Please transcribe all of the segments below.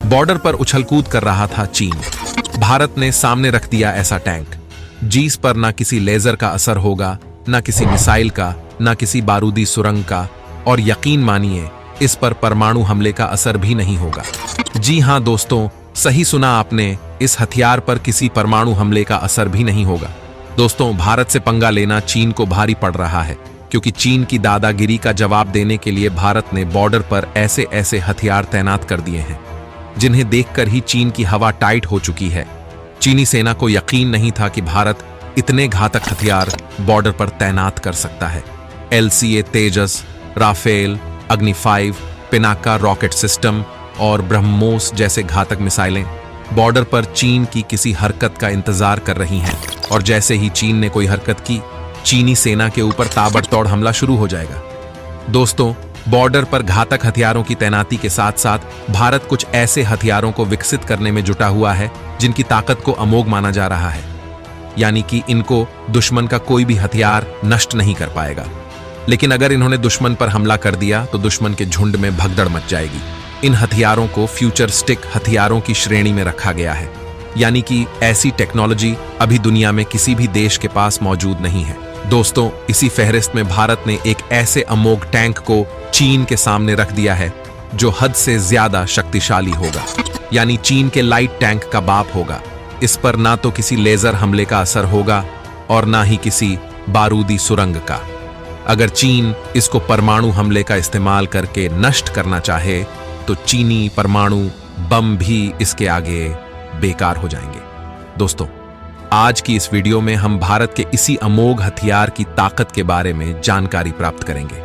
Border पर उछलकूद कर रहा था चीन। भारत ने सामने रख दिया ऐसा टैंक, जिस पर ना किसी लेजर का असर होगा, ना किसी मिसाइल का, ना किसी बारूदी सुरंग का, और यकीन मानिए इस पर परमाणु हमले का असर भी नहीं होगा। जी हां दोस्तों, सही सुना आपने, इस हथियार पर किसी परमाणु हमले का असर भी नहीं होगा। दोस्तों, भारत से पंगा लेना चीन को भारी पड़ रहा है, क्योंकि चीन की दादागिरी का जवाब देने के लिए भारत ने बॉर्डर पर ऐसे ऐसे हथियार तैनात कर दिए हैं जिन्हें देखकर ही चीन की हवा टाइट हो चुकी है। चीनी सेना को यकीन नहीं था कि भारत इतने घातक हथियार बॉर्डर पर तैनात कर सकता है। LCA तेजस, राफेल, अग्नि 5, पिनाका रॉकेट सिस्टम और ब्रह्मोस जैसे घातक मिसाइलें बॉर्डर पर चीन की किसी हरकत का इंतजार कर रही हैं, और जैसे ही चीन ने कोई हरकत की, चीनी सेना के ऊपर ताबड़तोड़ हमला शुरू हो जाएगा। दोस्तों, बॉर्डर पर घातक हथियारों की तैनाती के साथ साथ भारत कुछ ऐसे हथियारों को विकसित करने में जुटा हुआ है जिनकी ताकत को अमोघ माना जा रहा है, यानी कि इनको दुश्मन का कोई भी हथियार नष्ट नहीं कर पाएगा। लेकिन अगर इन्होंने दुश्मन पर हमला कर दिया तो दुश्मन के झुंड में भगदड़ मच जाएगी। इन हथियारों को फ्यूचरिस्टिक हथियारों की श्रेणी में रखा गया है, यानी कि ऐसी टेक्नोलॉजी अभी दुनिया में किसी भी देश के पास मौजूद नहीं है। दोस्तों, इसी फहरिस्त में भारत ने एक ऐसे अमोघ टैंक को चीन के सामने रख दिया है जो हद से ज्यादा शक्तिशाली होगा, यानी चीन के लाइट टैंक का बाप होगा। इस पर ना तो किसी लेजर हमले का असर होगा और ना ही किसी बारूदी सुरंग का। अगर चीन इसको परमाणु हमले का इस्तेमाल करके नष्ट करना चाहे तो चीनी परमाणु बम भी इसके आगे बेकार हो जाएंगे। दोस्तों, आज की इस वीडियो में हम भारत के इसी अमोघ हथियार की ताकत के बारे में जानकारी प्राप्त करेंगे।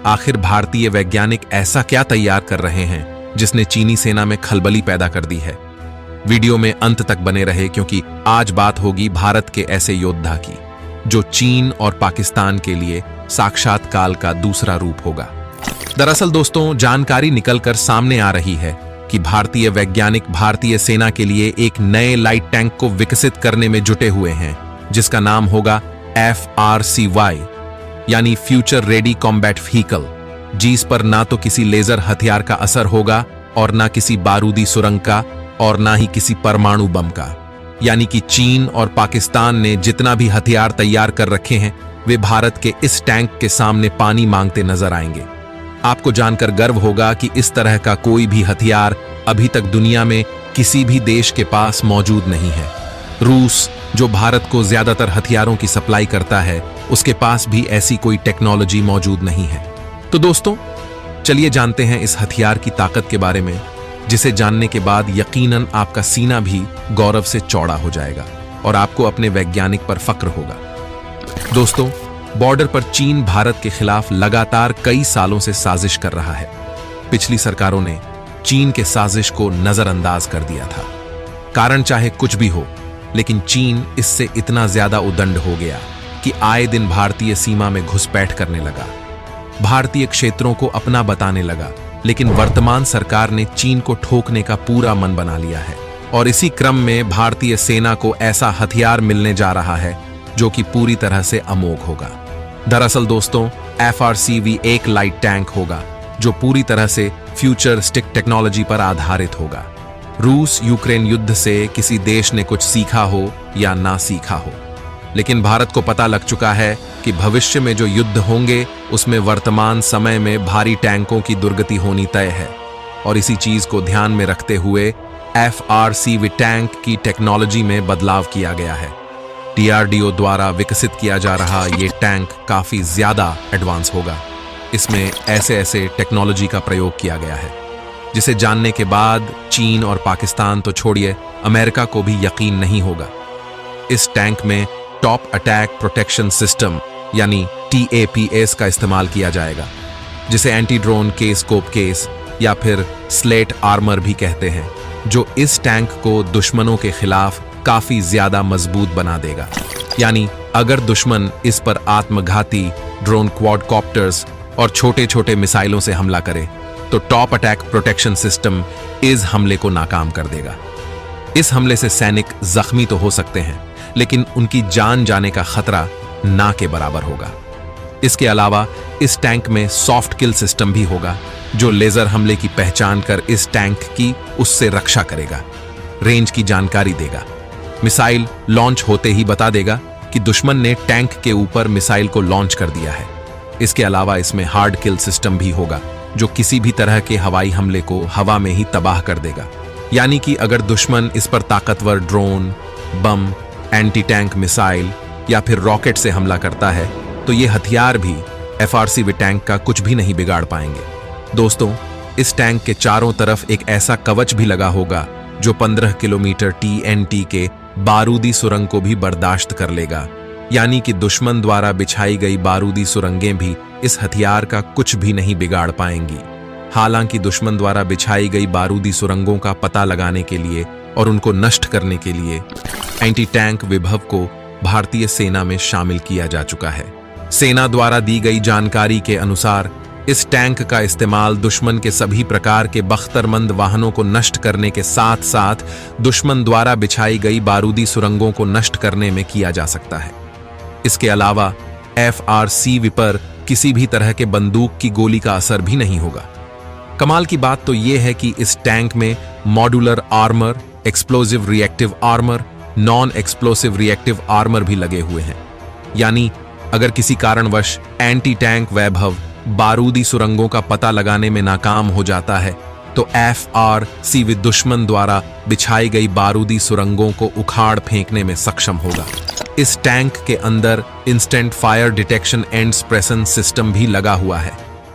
आखिर भारतीय वैज्ञानिक ऐसा क्या तैयार कर रहे हैं जिसने चीनी सेना में खलबली पैदा कर दी है। वीडियो में अंत तक बने रहे, क्योंकि आज बात होगी भारत के ऐसे योद्धा की जो चीन और पाकिस्तान के लिए साक्षात काल का दूसरा रूप होगा। दरअसल दोस्तों, जानकारी निकलकर सामने आ रही है कि भारतीय वैज्ञानिक भारतीय सेना के लिए एक नए लाइट टैंक को विकसित करने में जुटे हुए हैं, जिसका नाम होगा FRCY, यानी फ्यूचर रेडी कॉम्बैट व्हीकल, जिस पर ना तो किसी लेजर हथियार का असर होगा और ना किसी बारूदी सुरंग का और ना ही किसी परमाणु बम का। यानी कि चीन और पाकिस्तान ने जितना भी हथियार तैयार कर रखे हैं वे भारत के इस टैंक के सामने पानी मांगते नजर आएंगे। आपको जानकर गर्व होगा कि इस तरह का कोई भी हथियार अभी तक दुनिया में किसी भी देश के पास मौजूद नहीं है। रूस, जो भारत को ज्यादातर हथियारों की सप्लाई करता है, उसके पास भी ऐसी कोई टेक्नोलॉजी मौजूद नहीं है। तो दोस्तों, चलिए जानते हैं इस हथियार की ताकत के बारे में, जिसे जानने के बाद यकीनन आपका सीना भी गौरव से चौड़ा हो जाएगा और आपको अपने वैज्ञानिक पर फक्र होगा। दोस्तों, बॉर्डर पर चीन भारत के खिलाफ लगातार कई सालों से साजिश कर रहा है। पिछली सरकारों ने चीन के साजिश को नजरअंदाज कर दिया था। कारण चाहे कुछ भी हो, लेकिन चीन इससे इतना ज्यादा उदंड हो गया कि आए दिन भारतीय सीमा में घुसपैठ करने लगा, भारतीय क्षेत्रों को अपना बताने लगा। लेकिन वर्तमान सरकार ने चीन को ठोकने का पूरा मन बना लिया है, और इसी क्रम में भारतीय सेना को ऐसा हथियार मिलने जा रहा है जो कि पूरी तरह से अमोघ होगा। दरअसल दोस्तों, FRCV एक लाइट टैंक होगा जो पूरी तरह से फ्यूचरिस्टिक टेक्नोलॉजी पर आधारित होगा। रूस यूक्रेन युद्ध से किसी देश ने कुछ सीखा हो या ना सीखा हो, लेकिन भारत को पता लग चुका है कि भविष्य में जो युद्ध होंगे उसमें वर्तमान समय में भारी टैंकों की दुर्गति होनी तय है। और इसी चीज को ध्यान में रखते हुए FRCV टैंक की टेक्नोलॉजी में बदलाव किया गया है। DRDO द्वारा विकसित किया जा रहा ये टैंक काफी ज्यादा एडवांस होगा। इसमें ऐसे ऐसे टेक्नोलॉजी का प्रयोग किया गया है जिसे जानने के बाद चीन और पाकिस्तान तो छोड़िए, अमेरिका को भी यकीन नहीं होगा। इस टैंक में टॉप अटैक प्रोटेक्शन सिस्टम यानी TAPS का इस्तेमाल किया जाएगा, जिसे anti drone case scope case या फिर स्लेट आर्मर भी कहते हैं, जो इस टैंक को दुश्मनों के खिलाफ काफी ज्यादा मजबूत बना देगा। यानी अगर दुश्मन इस पर आत्मघाती ड्रोन क्वाडकॉप्टर्स और छोटे छोटे मिसाइलों से हमला करे तो टॉप अटैक प्रोटेक्शन सिस्टम इस हमले को नाकाम कर देगा। इस हमले से सैनिक जख्मी तो हो सकते हैं, लेकिन उनकी जान जाने का खतरा ना के बराबर होगा। इसके अलावा इस टैंक में सॉफ्ट किल सिस्टम भी होगा, जो लेजर हमले की पहचान कर इस टैंक की उससे रक्षा करेगा, रेंज की जानकारी देगा। मिसाइल लॉन्च होते ही बता देगा कि दुश्मन ने टैंक के ऊपर मिसाइल को लॉन्च कर दिया है। इसके अलावा इसमें हार्ड किल सिस्टम भी होगा, जो किसी भी तरह के हवाई हमले को हवा में ही तबाह कर देगा। यानी कि अगर दुश्मन इस पर ताकतवर ड्रोन, बम, एंटी टैंक मिसाइल या फिर रॉकेट से हमला करता है तो ये हथियार भी FRCV टैंक का कुछ भी नहीं बिगाड़ पाएंगे। दोस्तों, इस टैंक के चारों तरफ एक ऐसा कवच भी लगा होगा जो 15 किलोमीटर TNT के बारूदी सुरंग को भी बर्दाश्त कर लेगा। यानी कि दुश्मन द्वारा बिछाई गई बारूदी सुरंगें भी इस हथियार का कुछ भी नहीं बिगाड़ पाएंगी। हालांकि दुश्मन द्वारा बिछाई गई बारूदी सुरंगों का पता लगाने के लिए और उनको नष्ट करने के लिए एंटी टैंक विभव को भारतीय सेना में शामिल किया जा चुका है। सेना द्वारा दी गई जानकारी के अनुसार इस टैंक का इस्तेमाल दुश्मन के सभी प्रकार के बख्तरमंद वाहनों को नष्ट करने के साथ साथ दुश्मन द्वारा बिछाई गई बारूदी सुरंगों को नष्ट करने में किया जा सकता है। इसके अलावा FRCV पर किसी भी तरह के बंदूक की गोली का असर भी नहीं होगा। कमाल की बात तो यह है कि इस टैंक में modular armour, explosive reactive armour, non explosive reactive armour भी लगे हुए हैं। यानी अगर किसी कारणवश एंटी टैंक वैभव बारूदी सुरंगों का पता लगाने में नाकाम हो जाता है तो FRCV दुश्मन द्वारा बिछाई गई बारूदी सुरंगों को उखाड़ फेंकने में सक्षम होगा। इस टैंक के अंदर instant fire detection and suppression system भी लगा हुआ है,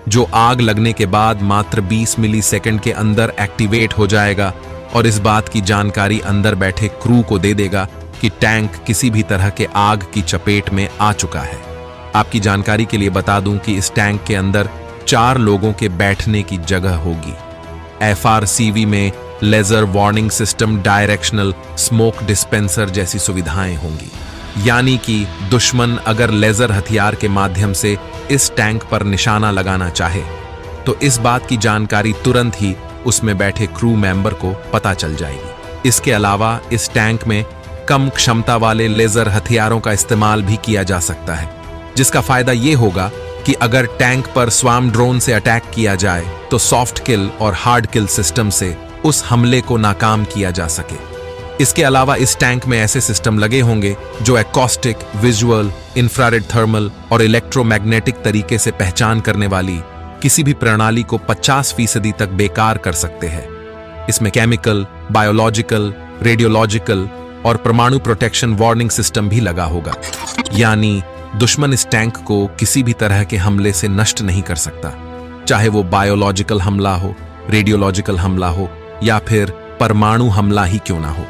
जो आग लगने के बाद मात्र 20 मिलीसेकंड के अंदर एक्टिवेट हो जाएगा और इस बात की जानकारी अंदर बैठे क्रू को दे देगा कि टैंक किसी भी तरह के आग की चपेट में आ चुका है। आपकी जानकारी के लिए बता दूं कि इस टैंक के अंदर 4 लोगों के बैठने की जगह होगी। FRCV में laser warning system, directional smoke dispenser जैसी सुविधाएं होंगी। यानी कि दुश्मन अगर लेजर हथियार के माध्यम से इस टैंक पर निशाना लगाना चाहे तो इस बात की जानकारी तुरंत ही उसमें बैठे क्रू मेंबर को पता चल जाएगी। इसके अलावा इस टैंक में कम क्षमता वाले लेजर हथियारों का इस्तेमाल भी किया जा सकता है, जिसका फायदा ये होगा कि अगर टैंक पर स्वार्म ड्रोन से अटैक किया जाए तो सॉफ्ट किल और हार्ड किल सिस्टम से उस हमले को नाकाम किया जा सके। इसके अलावा इस टैंक में ऐसे सिस्टम लगे होंगे जो एकॉस्टिक, विजुअल, इंफ्रारेड थर्मल और इलेक्ट्रोमैग्नेटिक तरीके से पहचान करने वाली किसी भी प्रणाली को 50% तक बेकार कर सकते हैं। इसमें केमिकल, बायोलॉजिकल, रेडियोलॉजिकल और परमाणु प्रोटेक्शन वार्निंग सिस्टम भी लगा होगा। यानी दुश्मन इस टैंक को किसी भी तरह के हमले से नष्ट नहीं कर सकता, चाहे वो बायोलॉजिकल हमला हो, रेडियोलॉजिकल हमला हो या फिर परमाणु हमला ही क्यों ना हो।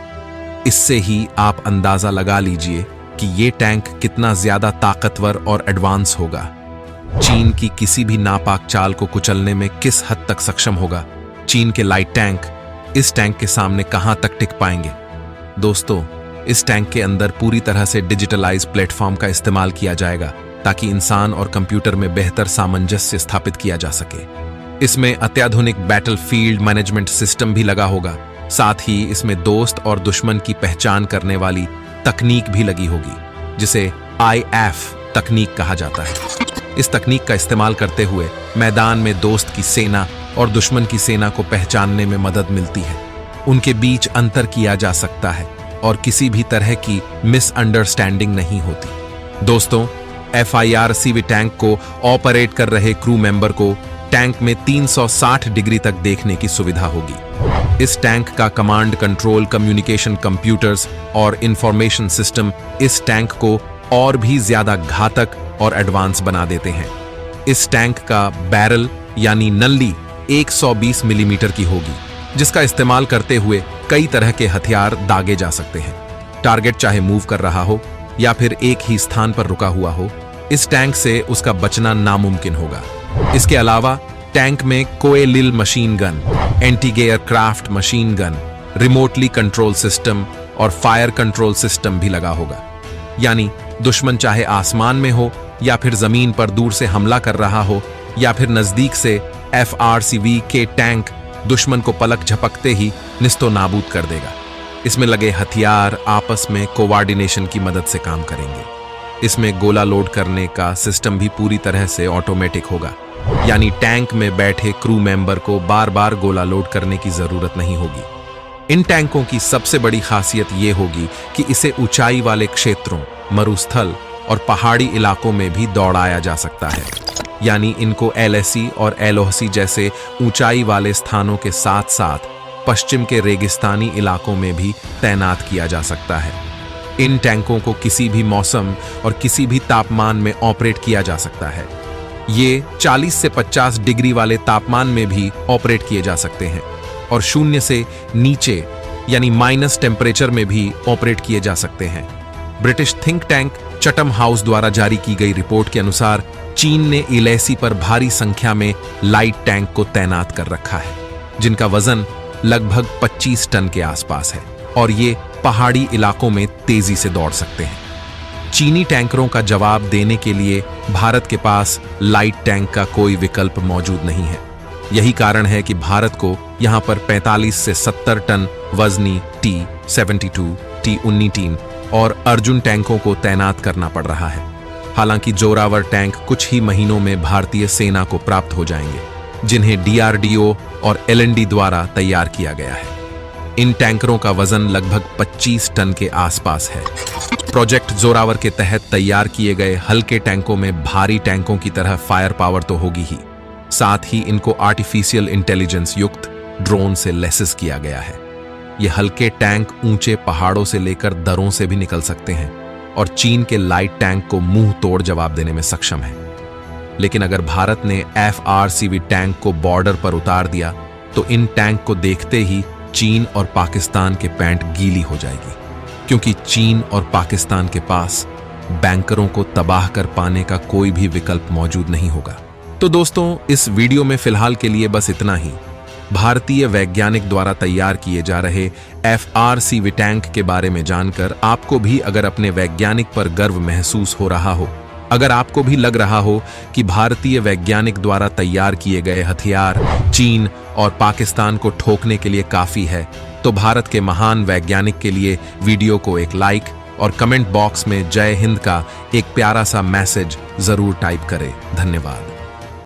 इससे ही आप अंदाजा लगा लीजिए कि ये टैंक कितना ज्यादा ताकतवर और एडवांस होगा। चीन की किसी भी नापाक चाल को कुचलने में किस हद तक सक्षम होगा चीन के लाइट टैंक, इस टैंक के सामने कहां तक टिक पाएंगे। दोस्तों, इस टैंक के अंदर पूरी तरह से डिजिटलाइज प्लेटफॉर्म का इस्तेमाल किया जाएगा ताकि इंसान और कंप्यूटर में बेहतर सामंजस्य स्थापित किया जा सके। इसमें अत्याधुनिक बैटलफील्ड मैनेजमेंट सिस्टम भी लगा होगा। साथ ही इसमें दोस्त और दुश्मन की पहचान करने वाली तकनीक भी लगी होगी, जिसे IF तकनीक कहा जाता है। इस तकनीक का इस्तेमाल करते हुए मैदान में दोस्त की सेना और दुश्मन की सेना को पहचानने में मदद मिलती है। उनके बीच अंतर किया जा सकता है और किसी भी तरह की मिसअंडरस्टैंडिंग नहीं होती। दोस्तों, FIRCV टैंक को ऑपरेट कर रहे क्रू मेंबर को टैंक में 360 डिग्री तक देखने की सुविधा होगी। इस टैंक का कमांड कंट्रोल, कम्युनिकेशन कंप्यूटर्स और इंफॉर्मेशन सिस्टम इस टैंक को और भी ज्यादा घातक और एडवांस बना देते हैं। इस टैंक का बैरल यानी नल्ली 120 मिलीमीटर की होगी, जिसका इस्तेमाल करते हुए कई तरह के हथियार दागे जा सकते हैं। टारगेट चाहे मूव कर रहा हो या फिर एक ही स्थान पर रुका हुआ हो, इस टैंक से उसका बचना नामुमकिन होगा। इसके अलावा टैंक में coaxial machine gun, anti aircraft machine gun, remotely control system और फायर कंट्रोल सिस्टम भी लगा होगा। यानी दुश्मन चाहे आसमान में हो या फिर जमीन पर दूर से हमला कर रहा हो या फिर नजदीक से, FRCV के टैंक दुश्मन को पलक झपकते ही निस्तो नाबूद कर देगा। इसमें लगे हथियार आपस में कोऑर्डिनेशन की मदद से काम करेंगे। इसमें गोला लोड करने का सिस्टम भी पूरी तरह से ऑटोमेटिक होगा, यानी टैंक में बैठे क्रू मेंबर को बार बार गोला लोड करने की जरूरत नहीं होगी। इन टैंकों की सबसे बड़ी खासियत ये होगी कि इसे ऊंचाई वाले क्षेत्रों, मरुस्थल और पहाड़ी इलाकों में भी दौड़ाया जा सकता है, यानी इनको एलएसी और एलओसी जैसे ऊंचाई वाले स्थानों के साथ साथ पश्चिम के रेगिस्तानी इलाकों में भी तैनात किया जा सकता है। इन टैंकों को किसी भी मौसम और किसी भी तापमान में ऑपरेट किया जा सकता है। ये 40 से 50 डिग्री वाले तापमान में भी ऑपरेट किए जा सकते हैं और 0 से नीचे यानी माइनस टेम्परेचर में भी ऑपरेट किए जा सकते हैं। ब्रिटिश थिंक टैंक चटम हाउस द्वारा जारी की गई रिपोर्ट के अनुसार चीन ने इलैसी पर भारी संख्या में लाइट टैंक को तैनात कर रखा है, जिनका वजन लगभग 25 टन के आसपास है और ये पहाड़ी इलाकों में तेजी से दौड़ सकते हैं। चीनी टैंकरों का जवाब देने के लिए भारत के पास लाइट टैंक का कोई विकल्प मौजूद नहीं है। यही कारण है कि भारत को यहां पर 45 से 70 टन वजनी T-72, T-19 और अर्जुन टैंकों को तैनात करना पड़ रहा है। हालांकि जोरावर टैंक कुछ ही महीनों में भारतीय सेना को प्राप्त हो जाएंगे, जिन्हें DRDO और LND द्वारा तैयार किया गया है। इन टैंकरों का वजन लगभग 25 टन के आसपास है। प्रोजेक्ट जोरावर के तहत तैयार किए गए हल्के टैंकों में भारी टैंकों की तरह फायर पावर तो होगी ही, साथ ही इनको आर्टिफिशियल इंटेलिजेंस युक्त ड्रोन से लैसेस किया गया है। ये हल्के टैंक ऊंचे पहाड़ों से लेकर दर्रों से भी निकल सकते हैं और चीन के लाइट टैंक को मुंह तोड़ जवाब देने में सक्षम है। लेकिन अगर भारत ने FRCV टैंक को बॉर्डर पर उतार दिया तो इन टैंक को देखते ही चीन और पाकिस्तान के पैंट गीली हो जाएगी, क्योंकि चीन और पाकिस्तान के पास बैंकरों को तबाह कर पाने का कोई भी विकल्प मौजूद नहीं होगा। तो दोस्तों, इस वीडियो में फिलहाल के लिए बस इतना ही। भारतीय वैज्ञानिक द्वारा तैयार किए जा रहे FRCV टैंक के बारे में जानकर आपको भी अगर अपने वैज्ञानिक पर गर्व महसूस हो रहा हो, अगर आपको भी लग रहा हो कि भारतीय वैज्ञानिक द्वारा तैयार किए गए हथियार चीन और पाकिस्तान को ठोकने के लिए काफी है, तो भारत के महान वैज्ञानिक के लिए वीडियो को एक लाइक और कमेंट बॉक्स में जय हिंद का एक प्यारा सा मैसेज जरूर टाइप करें। धन्यवाद।